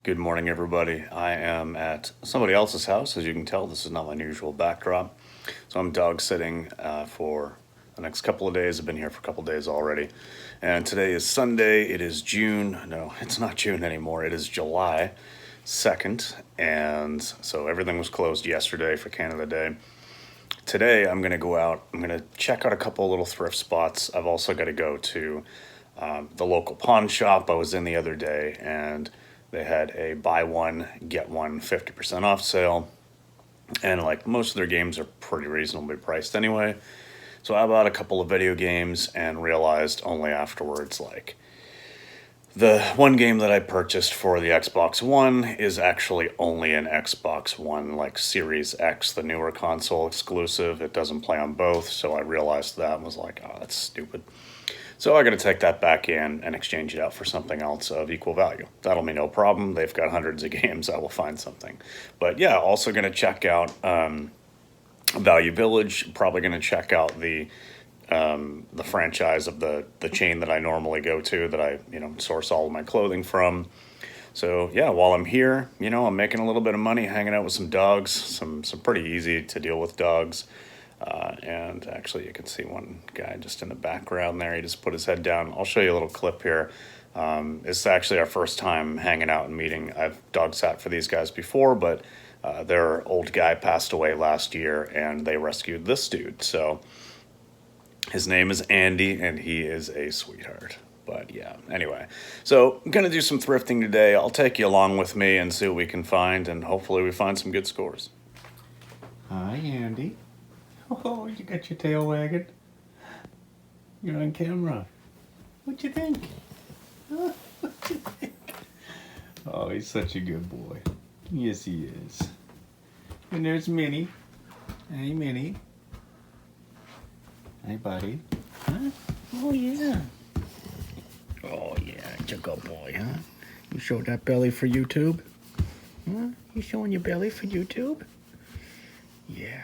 Good morning, everybody. I am at somebody else's house. As you can tell, this is not my usual backdrop. So I'm dog sitting for the next couple of days. I've been here for a couple of days already. And today is Sunday. It is June. No, it's not June anymore. It is July 2nd. And so everything was closed yesterday for Canada Day. Today, I'm going to go out. I'm going to check out a couple of little thrift spots. I've also got to go to the local pawn shop I was in the other day, and they had a buy one, get one 50% off sale. And like most of their games are pretty reasonably priced anyway. So I bought a couple of video games and realized only afterwards, like, the one game that I purchased for the Xbox One is actually only an Xbox One, like Series X, the newer console exclusive. It doesn't play on both. So I realized that and was like, oh, that's stupid. So I got to take that back in and exchange it out for something else of equal value. That'll be no problem. They've got hundreds of games. I will find something. But yeah, also going to check out Value Village. Probably going to check out the franchise of the chain that I normally go to, that I source all of my clothing from. So yeah, while I'm here, I'm making a little bit of money hanging out with some dogs. Some pretty easy to deal with dogs. And actually, you can see one guy just in the background there. He just put his head down. I'll show you a little clip here. It's actually our first time hanging out and meeting. I've dog sat for these guys before, but their old guy passed away last year, and they rescued this dude. So his name is Andy, and he is a sweetheart. But yeah, anyway. So I'm going to do some thrifting today. I'll take you along with me and see what we can find, and hopefully we find some good scores. Hi, Andy. Oh, you got your tail wagging? You're on camera. What you think? Huh? What you think? Oh, he's such a good boy. Yes, he is. And there's Minnie. Hey, Minnie. Hey, buddy. Huh? Oh, yeah. Oh, yeah. It's a good boy, huh? You showed that belly for YouTube? Huh? You showing your belly for YouTube? Yeah.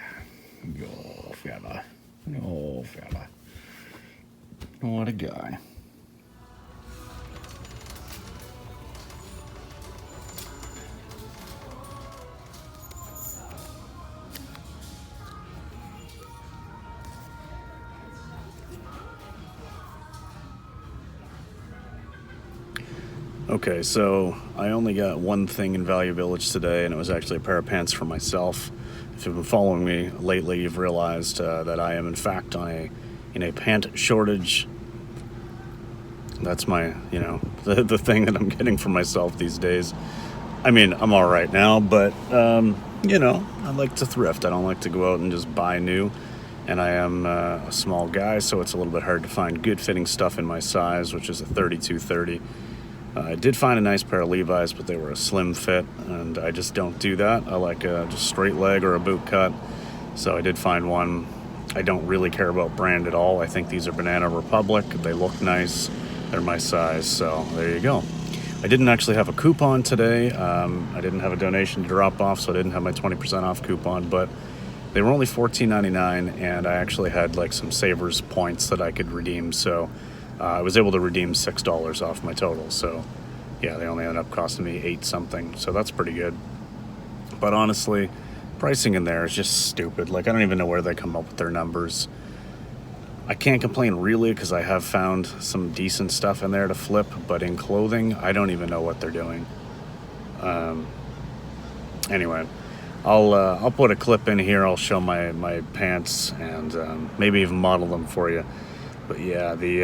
Oh, fella. Oh, fella. What a guy. Okay, so I only got one thing in Value Village today, and it was actually a pair of pants for myself. If you've been following me lately, you've realized that I am in fact in a pant shortage. That's my, the thing that I'm getting for myself these days. I mean, I'm all right now, but, I like to thrift. I don't like to go out and just buy new. And I am a small guy, so it's a little bit hard to find good fitting stuff in my size, which is a 32-30. I did find a nice pair of Levi's, but they were a slim fit, and I just don't do that. I like just straight leg or a boot cut. So I did find one. I don't really care about brand at all. I think these are Banana Republic. They look nice. They're my size, so there you go. I didn't actually have a coupon today. I didn't have a donation to drop off, so I didn't have my 20% off coupon, but they were only $14.99, and I actually had like some Savers points that I could redeem, so I was able to redeem $6 off my total. So yeah, they only ended up costing me $8 something, so that's pretty good. But honestly, pricing in there is just stupid. Like, I don't even know where they come up with their numbers. I can't complain really, because I have found some decent stuff in there to flip, but in clothing, I don't even know what they're doing. Anyway, I'll put a clip in here. I'll show my pants and maybe even model them for you. But yeah, the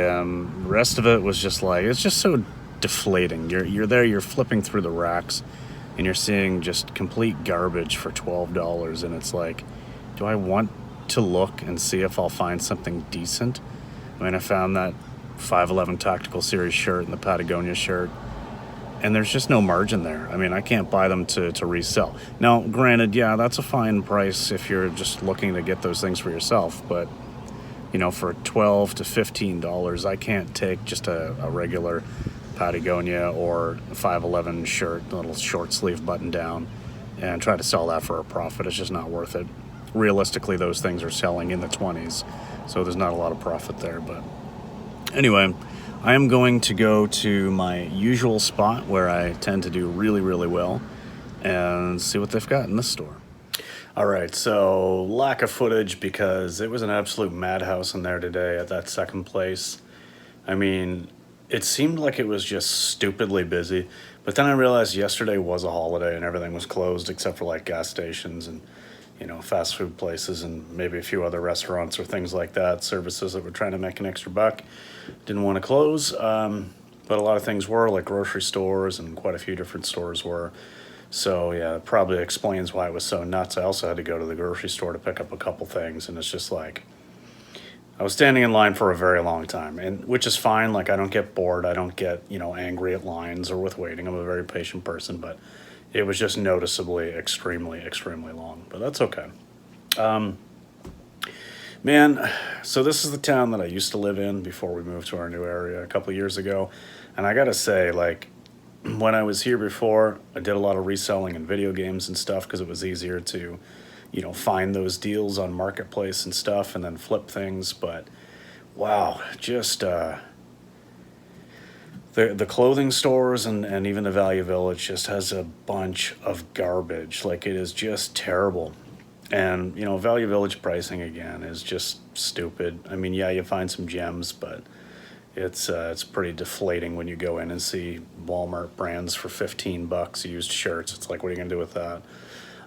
rest of it was just like, it's just so deflating. You're there, you're flipping through the racks, and you're seeing just complete garbage for $12, and it's like, do I want to look and see if I'll find something decent? I mean, I found that 511 Tactical Series shirt and the Patagonia shirt, and there's just no margin there. I mean, I can't buy them to resell. Now, granted, yeah, that's a fine price if you're just looking to get those things for yourself, but for $12 to $15, I can't take just a regular Patagonia or 511 shirt, a little short sleeve button down, and try to sell that for a profit. It's just not worth it. Realistically, those things are selling in the 20s, so there's not a lot of profit there. But anyway, I am going to go to my usual spot where I tend to do really, really well and see what they've got in this store. All right, so lack of footage because it was an absolute madhouse in there today at that second place. I mean, it seemed like it was just stupidly busy, but then I realized yesterday was a holiday and everything was closed except for like gas stations and, you know, fast food places and maybe a few other restaurants or things like that, services that were trying to make an extra buck. Didn't want to close, but a lot of things were, like grocery stores, and quite a few different stores were. So yeah, it probably explains why it was so nuts. I also had to go to the grocery store to pick up a couple things, and it's just like, I was standing in line for a very long time, and which is fine. Like, I don't get bored. I don't get, you know, angry at lines or with waiting. I'm a very patient person, but it was just noticeably extremely, extremely long, but that's okay. Man, so this is the town that I used to live in before we moved to our new area a couple of years ago. And I gotta say, like, when I was here before, I did a lot of reselling in video games and stuff because it was easier to, you know, find those deals on Marketplace and stuff and then flip things. But wow, just the clothing stores and even the Value Village just has a bunch of garbage. Like, it is just terrible. And, you know, Value Village pricing, again, is just stupid. I mean, yeah, you find some gems, but it's pretty deflating when you go in and see Walmart brands for $15 used shirts. It's like, what are you gonna do with that?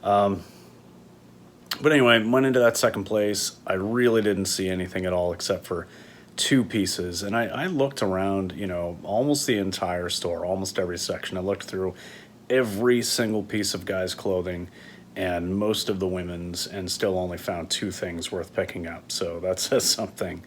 But anyway, went into that second place. I really didn't see anything at all except for two pieces. And I looked around, you know, almost the entire store, almost every section. I looked through every single piece of guys' clothing and most of the women's, and still only found two things worth picking up. So that says something.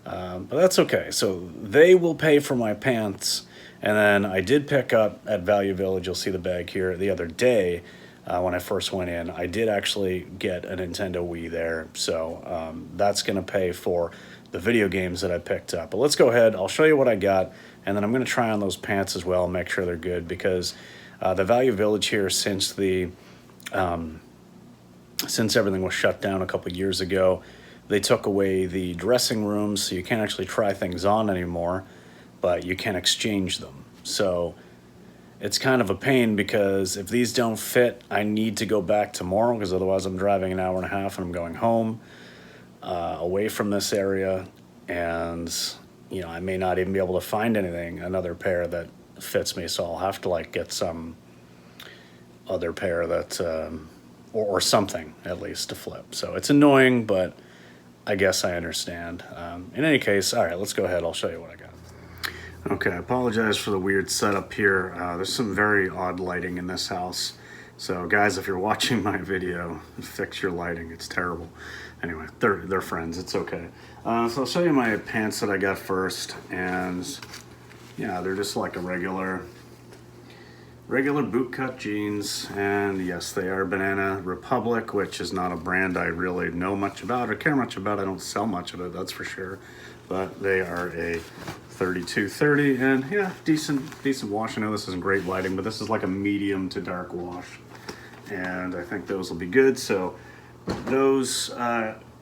But that's okay. So they will pay for my pants. And then I did pick up at Value Village, you'll see the bag here, the other day when I first went in. I did actually get a Nintendo Wii there. So that's going to pay for the video games that I picked up. But let's go ahead. I'll show you what I got. And then I'm going to try on those pants as well and make sure they're good, because the Value Village here, since everything was shut down a couple years ago, they took away the dressing rooms, so you can't actually try things on anymore, but you can exchange them. So it's kind of a pain, because if these don't fit, I need to go back tomorrow, because otherwise I'm driving an hour and a half and I'm going home away from this area, and you know, I may not even be able to find another pair that fits me, so I'll have to like get some other pair that or something at least to flip. So it's annoying, but I guess I understand. In any case, all right, let's go ahead. I'll show you what I got. Okay, I apologize for the weird setup here. There's some very odd lighting in this house. So guys, if you're watching my video, fix your lighting. It's terrible. Anyway, they're friends. It's okay. So I'll show you my pants that I got first. And yeah, they're just like a regular bootcut jeans, and yes, they are Banana Republic, which is not a brand I really know much about or care much about. I don't sell much of it, that's for sure, but they are a 3230, and yeah, decent wash. I know this isn't great lighting, but this is like a medium to dark wash, and I think those will be good. So those,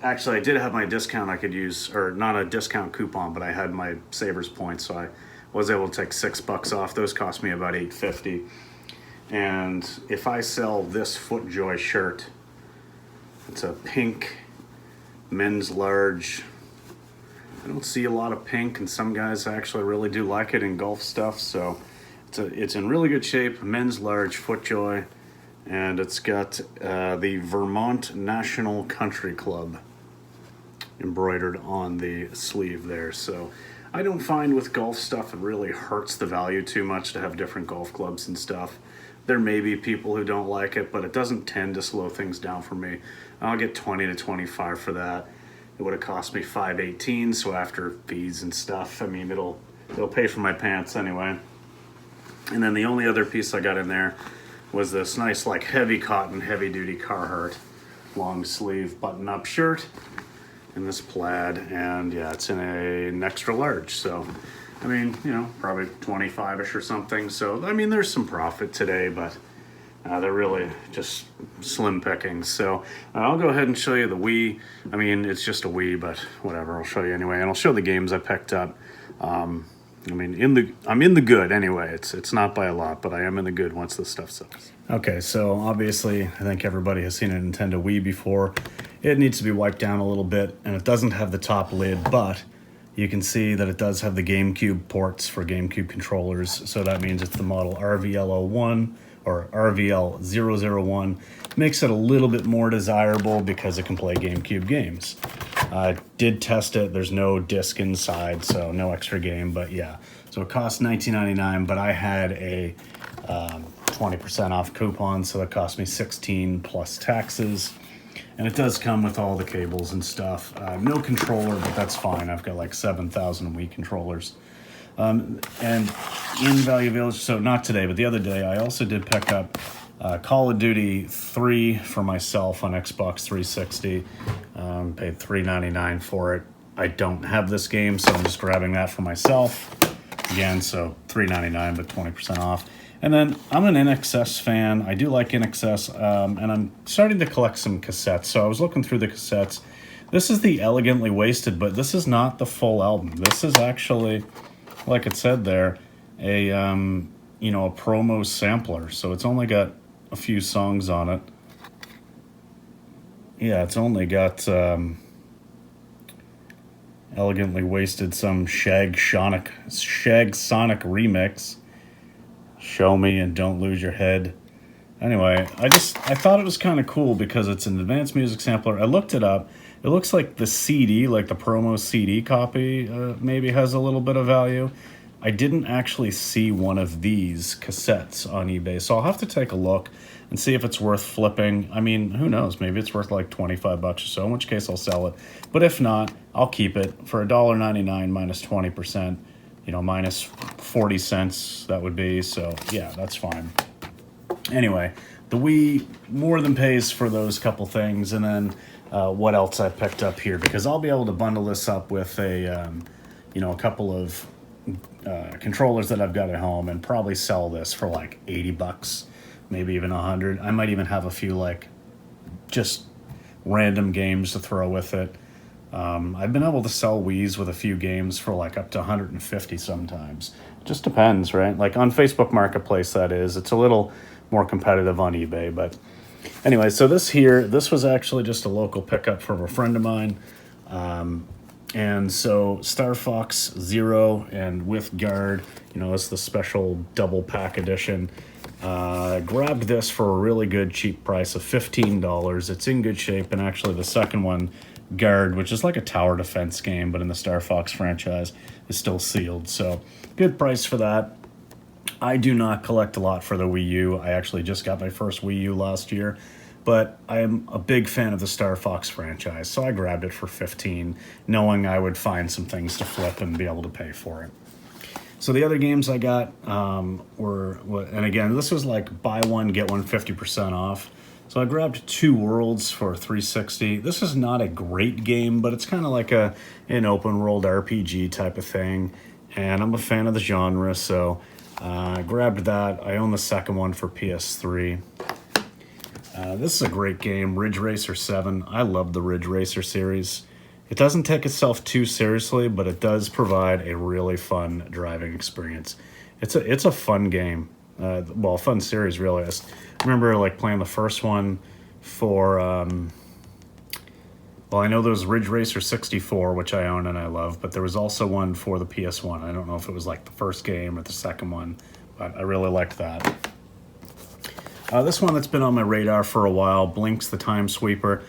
actually I did have my discount I could use, or not a discount coupon, but I had my Savers points, so I was able to take $6 off. Those cost me about $8.50. And if I sell this FootJoy shirt, it's a pink men's large. I don't see a lot of pink, and some guys actually really do like it in golf stuff. So it's in really good shape, men's large FootJoy, and it's got the Vermont National Country Club embroidered on the sleeve there. So I don't find with golf stuff it really hurts the value too much to have different golf clubs and stuff. There may be people who don't like it, but it doesn't tend to slow things down for me. I'll get 20 to 25 for that. It would have cost me $5.18, so after fees and stuff, I mean, it'll pay for my pants anyway. And then the only other piece I got in there was this nice, like, heavy cotton, heavy duty Carhartt long sleeve button up shirt in this plaid, and yeah, it's in an extra large. So I mean, you know, probably 25-ish or something. So I mean, there's some profit today, but they're really just slim pickings. So I'll go ahead and show you the Wii. I mean, it's just a Wii, but whatever, I'll show you anyway, and I'll show the games I picked up. I mean, I'm in the good anyway. It's not by a lot, but I am in the good once this stuff sells. Okay, so obviously, I think everybody has seen a Nintendo Wii before. It needs to be wiped down a little bit, and it doesn't have the top lid, but you can see that it does have the GameCube ports for GameCube controllers, so that means it's the model RVL01 or RVL001. Makes it a little bit more desirable because it can play GameCube games. I did test it. There's no disc inside, so no extra game, but yeah. So it cost $19.99, but I had a 20% off coupon, so that cost me $16 plus taxes. And it does come with all the cables and stuff. No controller, but that's fine. I've got like 7,000 Wii controllers. And in Value Village, so not today, but the other day, I also did pick up Call of Duty 3 for myself on Xbox 360. Paid $3.99 for it. I don't have this game, so I'm just grabbing that for myself. Again, so $3.99, but 20% off. And then I'm an NXS fan. I do like NXS, and I'm starting to collect some cassettes. So I was looking through the cassettes. This is the Elegantly Wasted, but this is not the full album. This is actually, like it said there, a you know, a promo sampler. So it's only got a few songs on it. Yeah, it's only got Elegantly Wasted, some Shag Sonic remix. Show Me and Don't Lose Your Head. Anyway, I thought it was kind of cool because it's an advanced music sampler. I looked it up. It looks like the CD, like the promo CD copy, maybe has a little bit of value. I didn't actually see one of these cassettes on eBay, so I'll have to take a look and see if it's worth flipping. I mean, who knows? Maybe it's worth like 25 bucks or so, in which case I'll sell it. But if not, I'll keep it for $1.99 minus 20%, you know, minus 40 cents, that would be. So yeah, that's fine. Anyway, the Wii more than pays for those couple things. And then what else I picked up here, because I'll be able to bundle this up with a, you know, a couple of controllers that I've got at home and probably sell this for like 80 bucks, maybe even 100. I might even have a few like just random games to throw with it. I've been able to sell Wiis with a few games for like up to 150 sometimes. It just depends, right? Like on Facebook Marketplace, that is. It's a little more competitive on eBay, but anyway, so this was actually just a local pickup from a friend of mine. And so Star Fox Zero and with Guard, you know, it's the special double pack edition. Grabbed this for a really good cheap price of $15. It's in good shape, and actually the second one, Guard, which is like a tower defense game, but in the Star Fox franchise, is still sealed. So good price for that. I do not collect a lot for the Wii U. I actually just got my first Wii U last year. But I am a big fan of the Star Fox franchise, so I grabbed it for $15, knowing I would find some things to flip and be able to pay for it. So the other games I got were, and again, this was like buy one, get one 50% off. So I grabbed Two Worlds for $360. This is not a great game, but it's kind of like an open world RPG type of thing. And I'm a fan of the genre, so I grabbed that. I own the second one for PS3. This is a great game, Ridge Racer 7. I love the Ridge Racer series. It doesn't take itself too seriously, but it does provide a really fun driving experience. It's a fun game. Well, fun series, really. I remember like playing the first one for, well, I know there was Ridge Racer 64, which I own and I love, but there was also one for the PS1. I don't know if it was like the first game or the second one, but I really liked that. This one that's been on my radar for a while, Blinks the Time Sweeper.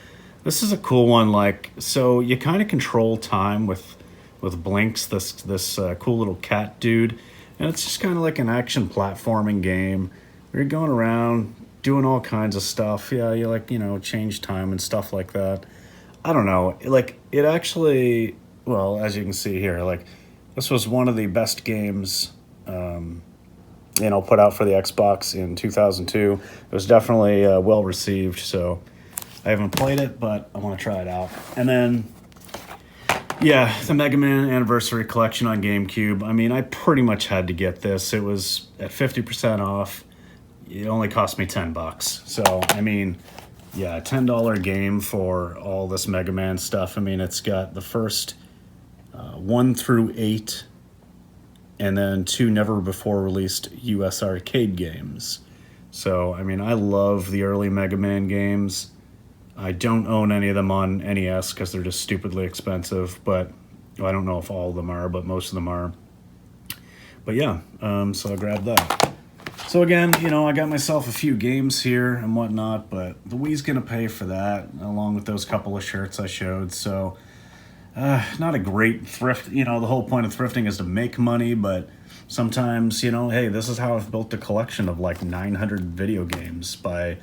This is a cool one. Like, so you kind of control time with Blinks, this cool little cat dude, and it's just kind of like an action platforming game. You're going around doing all kinds of stuff. Yeah, you like, you know, change time and stuff like that. I don't know. Like, it actually, well, as you can see here, like, this was one of the best games you know, put out for the Xbox in 2002. It was definitely well received, so I haven't played it, but I want to try it out. And then, yeah, the Mega Man Anniversary Collection on GameCube. I mean, I pretty much had to get this. It was at 50% off. It only cost me $10. So, I mean, yeah, $10 game for all this Mega Man stuff. I mean, it's got the first 1 through 8 and then 2 never before released US arcade games. So, I mean, I love the early Mega Man games. I don't own any of them on NES because they're just stupidly expensive, but well, I don't know if all of them are, but most of them are. But yeah, so I grabbed that. So again, you know, I got myself a few games here and whatnot, but the Wii's gonna pay for that, along with those couple of shirts I showed. So, not a great thrift. You know, the whole point of thrifting is to make money, but sometimes, you know, hey, this is how I've built a collection of like 900 video games by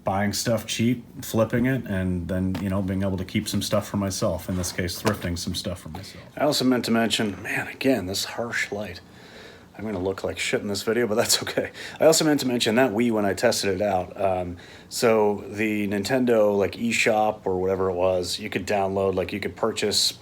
buying stuff cheap, flipping it, and then, you know, being able to keep some stuff for myself. In this case, thrifting some stuff for myself. I also meant to mention, man, again, this harsh light. I'm going to look like shit in this video, but that's okay. I also meant to mention that Wii when I tested it out. So the Nintendo like eShop or whatever it was, you could download, like you could purchase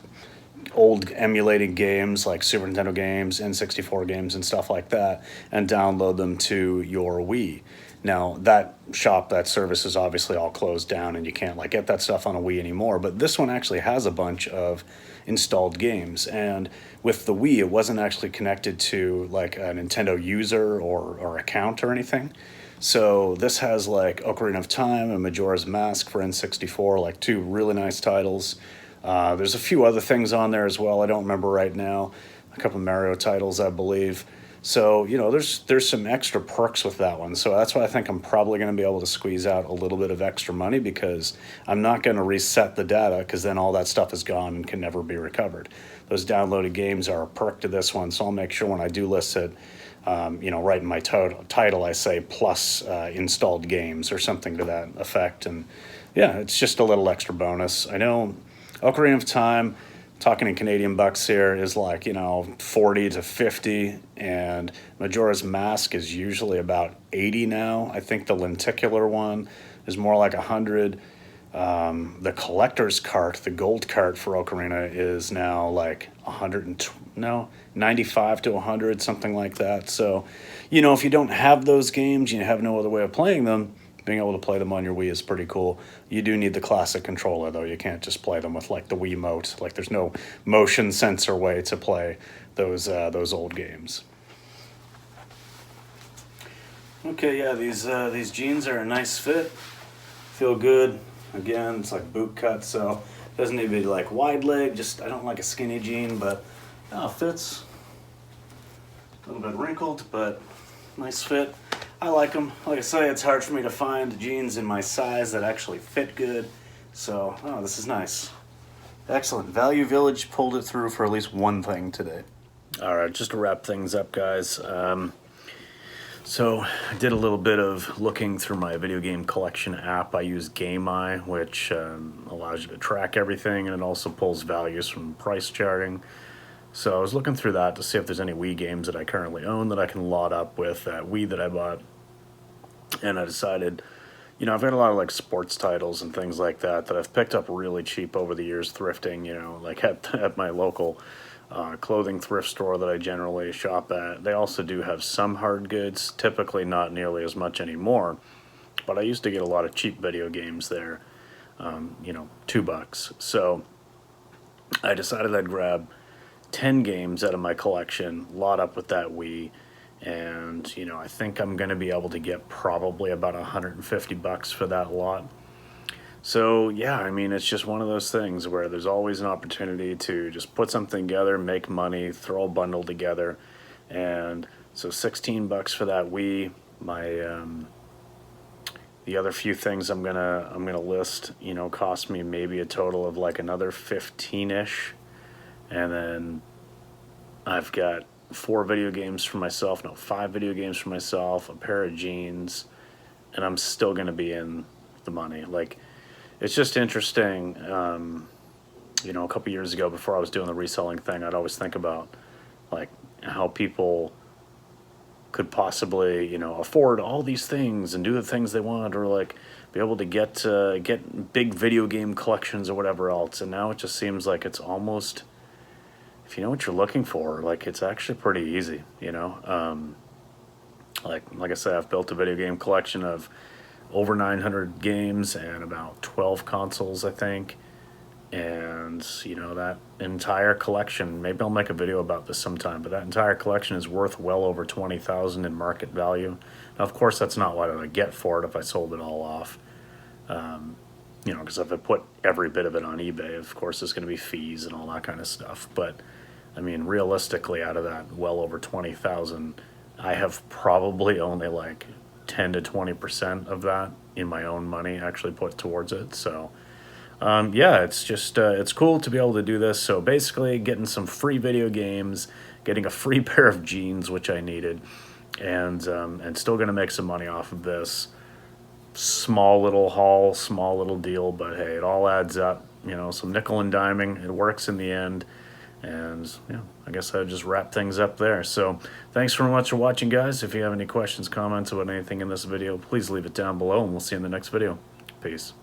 old emulated games like Super Nintendo games, N64 games and stuff like that, and download them to your Wii. Now that shop, that service is obviously all closed down and you can't like get that stuff on a Wii anymore, but this one actually has a bunch of installed games. And with the Wii, it wasn't actually connected to like a Nintendo user or account or anything. So this has like Ocarina of Time and Majora's Mask for N64, like 2 really nice titles. There's a few other things on there as well. I don't remember right now. A couple of Mario titles, I believe. So, you know, there's some extra perks with that one. So that's why I think I'm probably going to be able to squeeze out a little bit of extra money, because I'm not going to reset the data, because then all that stuff is gone and can never be recovered. Those downloaded games are a perk to this one, so I'll make sure when I do list it, you know, right in my title I say plus installed games or something to that effect. And yeah, it's just a little extra bonus. I know Ocarina of Time, talking in Canadian bucks here, is like, you know, 40 to 50, and Majora's Mask is usually about 80 now. I think the lenticular one is more like 100. The collector's cart, the gold cart for Ocarina, is now like 95 to 100, something like that. So, you know, if you don't have those games, you have no other way of playing them, being able to play them on your Wii is pretty cool. You do need the classic controller, though. You can't just play them with like the Wiimote. Like there's no motion sensor way to play those old games. Okay, yeah, these jeans are a nice fit. Feel good. Again, it's like boot cut, so it doesn't need to be like wide leg. Just I don't like a skinny jean, but fits. A little bit wrinkled, but nice fit. I like them. Like I say, it's hard for me to find jeans in my size that actually fit good. So, this is nice. Excellent. Value Village pulled it through for at least one thing today. All right, just to wrap things up, guys. So I did a little bit of looking through my video game collection app. I use GameEye, which allows you to track everything, and it also pulls values from price charting. So I was looking through that to see if there's any Wii games that I currently own that I can lot up with that Wii that I bought. And I decided, you know, I've got a lot of like sports titles and things like that that I've picked up really cheap over the years thrifting, you know, like at my local clothing thrift store that I generally shop at. They also do have some hard goods, typically not nearly as much anymore, but I used to get a lot of cheap video games there, you know, $2. So I decided I'd grab 10 games out of my collection, lot up with that Wii, and, you know, I think I'm going to be able to get probably about $150 for that lot. So, yeah, I mean, it's just one of those things where there's always an opportunity to just put something together, make money, throw a bundle together. And so $16 for that Wii. My the other few things I'm gonna list, you know, cost me maybe a total of like another 15-ish. And then I've got 5 video games for myself, a pair of jeans, and I'm still gonna be in the money. Like, it's just interesting. You know, a couple years ago, before I was doing the reselling thing, I'd always think about like how people could possibly, you know, afford all these things and do the things they want, or like be able to get big video game collections or whatever else. And now it just seems like it's almost, if you know what you're looking for, like it's actually pretty easy, you know. Like I said, I've built a video game collection of over 900 games and about 12 consoles, I think. And, you know, that entire collection, maybe I'll make a video about this sometime, but that entire collection is worth well over $20,000 in market value. Now, of course, that's not what I would get for it if I sold it all off. You know, because if I put every bit of it on eBay, of course, there's going to be fees and all that kind of stuff. But, I mean, realistically, out of that well over 20,000, I have probably only like 10 to 20% of that in my own money actually put towards it. So, yeah, it's just, it's cool to be able to do this. So basically getting some free video games, getting a free pair of jeans, which I needed, and still going to make some money off of this. Small little haul, small little deal, but hey, it all adds up. You know, some nickel and diming. It works in the end. And yeah, I guess I'll just wrap things up there. So thanks very much for watching, guys. If you have any questions, comments about anything in this video, please leave it down below, and we'll see you in the next video. Peace.